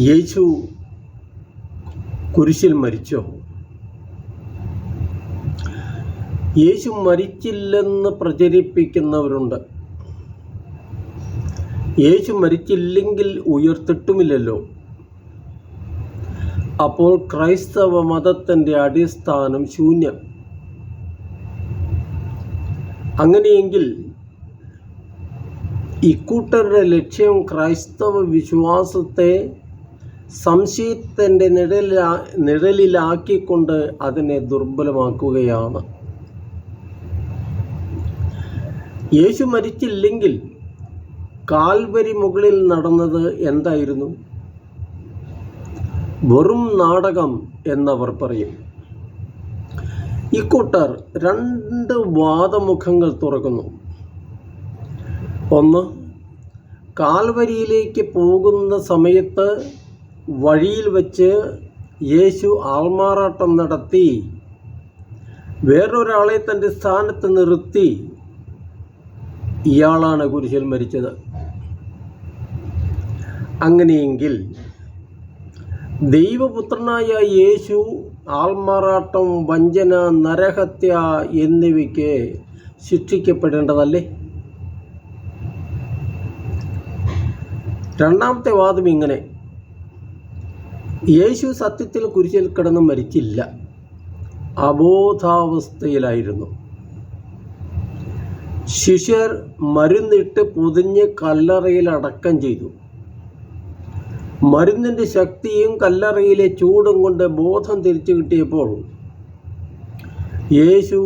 യേശു കുരിശിൽ മരിച്ചോ? യേശു മരിച്ചില്ലെന്ന് പ്രചരിപ്പിക്കുന്നവരുണ്ട്. യേശു മരിച്ചില്ലെങ്കിൽ ഉയർത്തിട്ടുമില്ലല്ലോ. അപ്പോൾ ക്രൈസ്തവ മതത്തിൻ്റെ അടിസ്ഥാനം ശൂന്യം. അങ്ങനെയെങ്കിൽ ഇക്കൂട്ടരുടെ ലക്ഷ്യം ക്രൈസ്തവ വിശ്വാസത്തെ സംശയത്തിൻ്റെ നിഴലിലാക്കിക്കൊണ്ട് അതിനെ ദുർബലമാക്കുകയാണ്. യേശു മരിച്ചില്ലെങ്കിൽ കാൽവരി മുകളിൽ നടന്നത് എന്തായിരുന്നു? വെറും നാടകം എന്നവർ പറയും. ഇക്കൂട്ടർ രണ്ട് വാദമുഖങ്ങൾ തുറക്കുന്നു. ഒന്ന്, കാൽവരിയിലേക്ക് പോകുന്ന സമയത്ത് വഴിയിൽ വച്ച് യേശു ആൾമാറാട്ടം നടത്തി വേറൊരാളെ തൻ്റെ സ്ഥാനത്ത് നിർത്തി ഇയാളാണ് കുരിശിൽ മരിച്ചത്. അങ്ങനെയെങ്കിൽ ദൈവപുത്രനായ യേശു ആൾമാറാട്ടം, വഞ്ചന, നരഹത്യ എന്നിവയ്ക്ക് ശിക്ഷിക്കപ്പെടേണ്ടതല്ലേ? രണ്ടാമത്തെ വാദം ഇങ്ങനെ: യേശു സത്യത്തിൽ കുരിശിൽ കിടന്ന് മരിച്ചില്ല, അബോധാവസ്ഥയിലായിരുന്നു. ശിഷ്യർ മരുന്നിട്ട് പൊതിഞ്ഞ് കല്ലറയിൽ അടക്കം ചെയ്തു. മരുന്നിൻ്റെ ശക്തിയും കല്ലറയിലെ ചൂടും കൊണ്ട് ബോധം തിരിച്ചു കിട്ടിയപ്പോൾ യേശു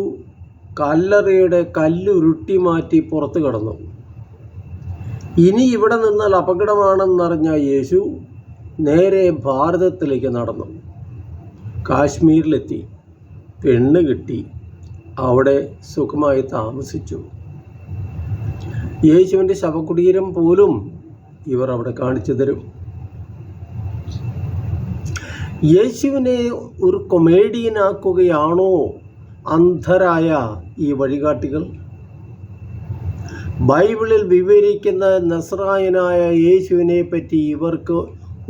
കല്ലറയുടെ കല്ലുരുട്ടി മാറ്റി പുറത്തു കടന്നു. ഇനി ഇവിടെ നിന്നാൽ അപകടമാണെന്നറിഞ്ഞ യേശു നേരെ ഭാരതത്തിലേക്ക് നടന്നു. കാശ്മീരിലെത്തി, പെണ്ണ് കിട്ടി, അവിടെ സുഖമായി താമസിച്ചു. യേശുവിൻ്റെ ശവകുടീരം പോലും ഇവർ അവിടെ കാണിച്ചു തരും. യേശുവിനെ ഒരു കൊമേഡിയനാക്കുകയാണോ അന്ധരായ ഈ വഴികാട്ടികൾ? ബൈബിളിൽ വിവരിക്കുന്ന നസ്രായനായ യേശുവിനെ പറ്റി ഇവർക്ക്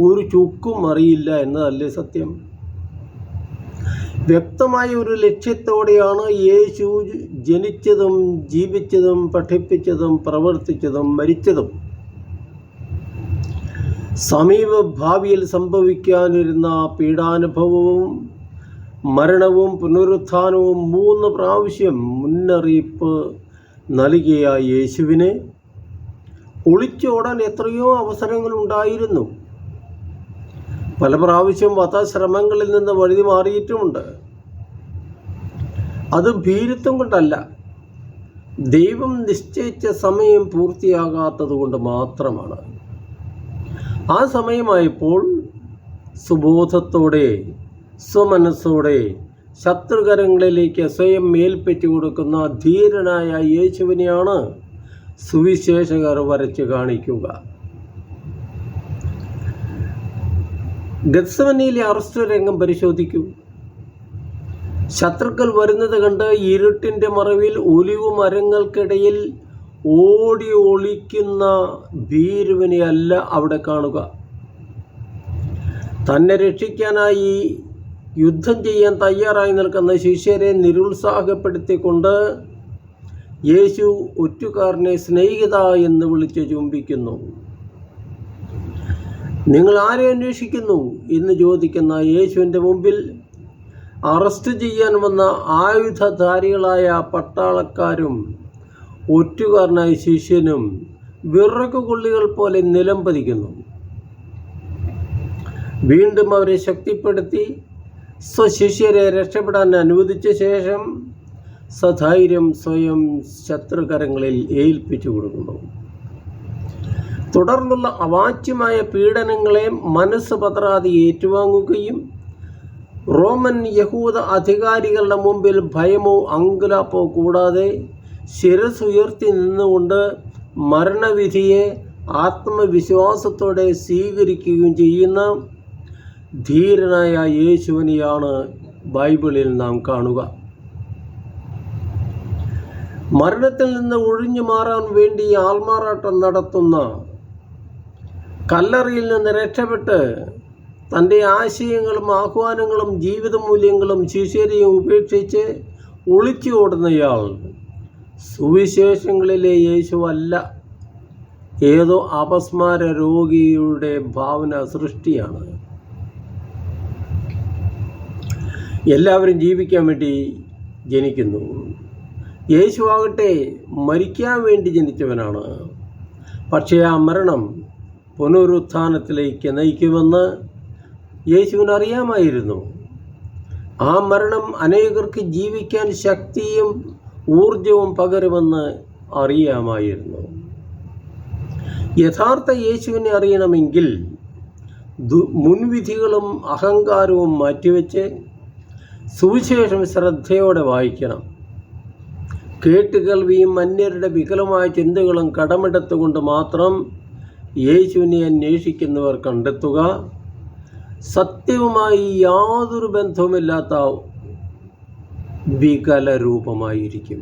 ഒരു ചുക്കും അറിയില്ല എന്നതല്ലേ സത്യം? വ്യക്തമായ ഒരു ലക്ഷ്യത്തോടെയാണ് യേശു ജനിച്ചതും ജീവിച്ചതും പഠിപ്പിച്ചതും പ്രവർത്തിച്ചതും മരിച്ചതും. സമീപ ഭാവിയിൽ സംഭവിക്കാനിരുന്ന പീഡാനുഭവവും മരണവും പുനരുത്ഥാനവും 3 പ്രാവശ്യം മുന്നറിയിപ്പ് നൽകിയ യേശുവിന് ഒളിച്ചോടാൻ എത്രയോ അവസരങ്ങളുണ്ടായിരുന്നു. പല പ്രാവശ്യം വധശ്രമങ്ങളിൽ നിന്ന് വഴുതി മാറിയിട്ടുമുണ്ട്. അത് ഭീരുത്വം കൊണ്ടല്ല, ദൈവം നിശ്ചയിച്ച സമയം പൂർത്തിയാകാത്തത് കൊണ്ട് മാത്രമാണ്. ആ സമയമായപ്പോൾ സുബോധത്തോടെ, സ്വമനസ്സോടെ ശത്രുകരങ്ങളിലേക്ക് സ്വയം മേൽപ്പെച്ചു കൊടുക്കുന്ന ധീരനായ യേശുവിനെയാണ് സുവിശേഷകർ വരച്ച് കാണിക്കുക. ഗത്സമനിയിലെ അറസ്റ്റ് രംഗം പരിശോധിക്കൂ. ശത്രുക്കൾ വരുന്നത് കണ്ട് ഇരുട്ടിൻ്റെ മറവിൽ ഒലിവു മരങ്ങൾക്കിടയിൽ ഓടി ഒളിക്കുന്ന ഭീരുവിനെയല്ല അവിടെ കാണുക. തന്നെ രക്ഷിക്കാനായി യുദ്ധം ചെയ്യാൻ തയ്യാറായി നിൽക്കുന്ന ശിഷ്യരെ നിരുത്സാഹപ്പെടുത്തിക്കൊണ്ട് യേശു ഒറ്റുകാരനെ സ്നേഹിത എന്ന് വിളിച്ച് ചുംബിക്കുന്നു. നിങ്ങൾ ആരെ അന്വേഷിക്കുന്നു എന്ന് ചോദിക്കുന്ന യേശുവിൻ്റെ മുമ്പിൽ അറസ്റ്റ് ചെയ്യാൻ വന്ന ആയുധധാരികളായ പട്ടാളക്കാരും ഒറ്റുകാരനായ ശിഷ്യനും വിറകുകൊള്ളികൾ പോലെ നിലംപതിക്കുന്നു. വീണ്ടും അവരെ ശക്തിപ്പെടുത്തി സ്വശിഷ്യരെ രക്ഷപ്പെടാൻ അനുവദിച്ച ശേഷം സധൈര്യം സ്വയം ശത്രുകരങ്ങളിൽ ഏൽപ്പിച്ചു കൊടുക്കുന്നു. തുടർന്നുള്ള അവാച്യമായ പീഡനങ്ങളെ മനസ്സ് പതറാതെ ഏറ്റുവാങ്ങുകയും റോമൻ യഹൂദ അധികാരികളുടെ മുമ്പിൽ ഭയമോ അങ്കുലാപ്പോ കൂടാതെ ശിരസുയർത്തി നിന്നുകൊണ്ട് മരണവിധിയെ ആത്മവിശ്വാസത്തോടെ സ്വീകരിക്കുകയും ചെയ്യുന്ന ധീരനായ യേശുവിനെയാണ് ബൈബിളിൽ നാം കാണുക. മരണത്തിൽ നിന്ന് ഒഴിഞ്ഞു മാറാൻ വേണ്ടി ആൾമാറാട്ടം നടത്തുന്ന കല്ലറയിൽ നിന്ന് രക്ഷപ്പെട്ട് തൻ്റെ ആശയങ്ങളും ആഹ്വാനങ്ങളും ജീവിത മൂല്യങ്ങളും ശിഷ്യരെയും ഉപേക്ഷിച്ച് ഒളിച്ചു ഓടുന്നയാൾ സുവിശേഷങ്ങളിലെ യേശു അല്ല, ഏതോ അപസ്മാര രോഗിയുടെ ഭാവന സൃഷ്ടിയാണ്. എല്ലാവരും ജീവിക്കാൻ വേണ്ടി ജനിക്കുന്നു. യേശു ആകട്ടെ മരിക്കാൻ വേണ്ടി ജനിച്ചവനാണ്. പക്ഷേ ആ മരണം പുനരുത്ഥാനത്തിലേക്ക് നയിക്കുമെന്ന് യേശുവിന് അറിയാമായിരുന്നു. ആ മരണം അനേകർക്ക് ജീവിക്കാൻ ശക്തിയും ഊർജവും പകരുമെന്ന് അറിയാമായിരുന്നു. യഥാർത്ഥ യേശുവിനെ അറിയണമെങ്കിൽ മുൻവിധികളും അഹങ്കാരവും മാറ്റിവെച്ച് സുവിശേഷം ശ്രദ്ധയോടെ വായിക്കണം. കേട്ടുകേൾവിയും അന്യരുടെ വികലമായ ചിന്തകളും കടമെടുത്തുകൊണ്ട് മാത്രം യേശുവിനെ അന്വേഷിക്കുന്നവർ കണ്ടെത്തുക സത്യവുമായി യാതൊരു ബന്ധവുമില്ലാത്ത വികല രൂപമായിരിക്കും.